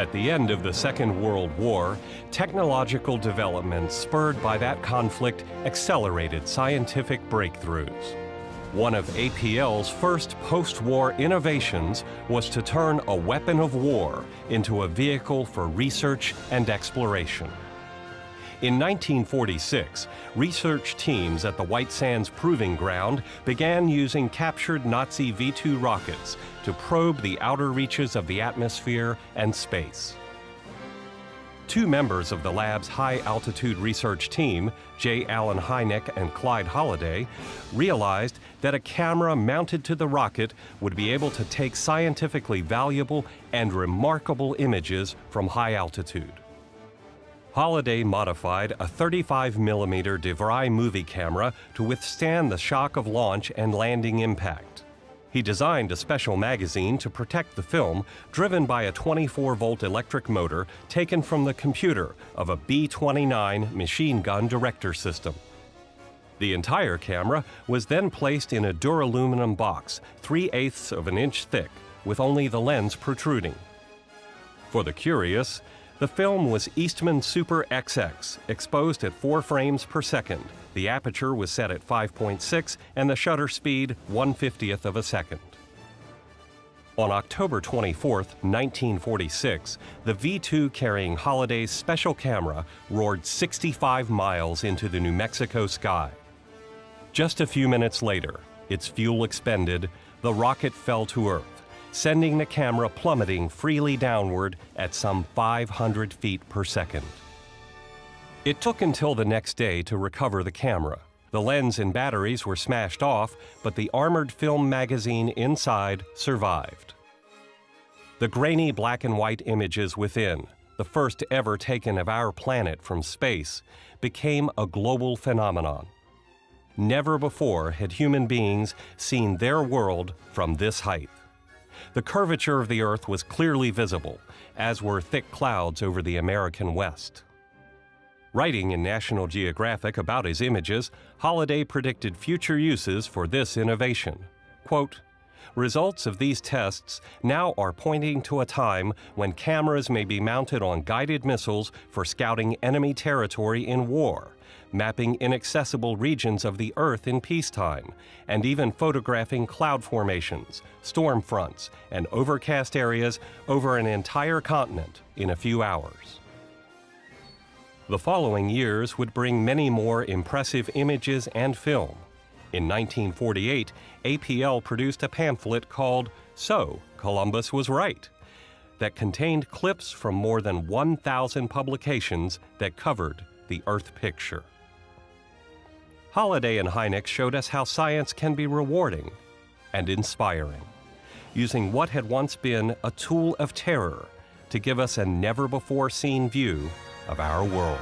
At the end of the Second World War, technological developments spurred by that conflict accelerated scientific breakthroughs. One of APL's first post-war innovations was to turn a weapon of war into a vehicle for research and exploration. In 1946, research teams at the White Sands Proving Ground began using captured Nazi V-2 rockets to probe the outer reaches of the atmosphere and space. Two members of the lab's high-altitude research team, J. Allen Hynek and Clyde Holliday, realized that a camera mounted to the rocket would be able to take scientifically valuable and remarkable images from high altitude. Holliday modified a 35mm DeVry movie camera to withstand the shock of launch and landing impact. He designed a special magazine to protect the film, driven by a 24-volt electric motor taken from the computer of a B-29 machine gun director system. The entire camera was then placed in a duraluminum box 3/8 of an inch thick, with only the lens protruding. For the curious, the film was Eastman Super XX, exposed at 4 frames per second. The aperture was set at 5.6 and the shutter speed 1/50th of a second. On October 24, 1946, the V-2 carrying Holliday's special camera roared 65 miles into the New Mexico sky. Just a few minutes later, its fuel expended, the rocket fell to Earth, sending the camera plummeting freely downward at some 500 feet per second. It took until the next day to recover the camera. The lens and batteries were smashed off, but the armored film magazine inside survived. The grainy black and white images within, the first ever taken of our planet from space, became a global phenomenon. Never before had human beings seen their world from this height. The curvature of the Earth was clearly visible, as were thick clouds over the American West. Writing in National Geographic about his images, Holliday predicted future uses for this innovation. Quote, "Results of these tests now are pointing to a time when cameras may be mounted on guided missiles for scouting enemy territory in war, mapping inaccessible regions of the Earth in peacetime, and even photographing cloud formations, storm fronts, and overcast areas over an entire continent in a few hours." The following years would bring many more impressive images and film. In 1948, APL produced a pamphlet called "So, Columbus Was Right," that contained clips from more than 1,000 publications that covered the Earth picture. Holliday and Hynek showed us how science can be rewarding and inspiring, using what had once been a tool of terror to give us a never-before-seen view of our world.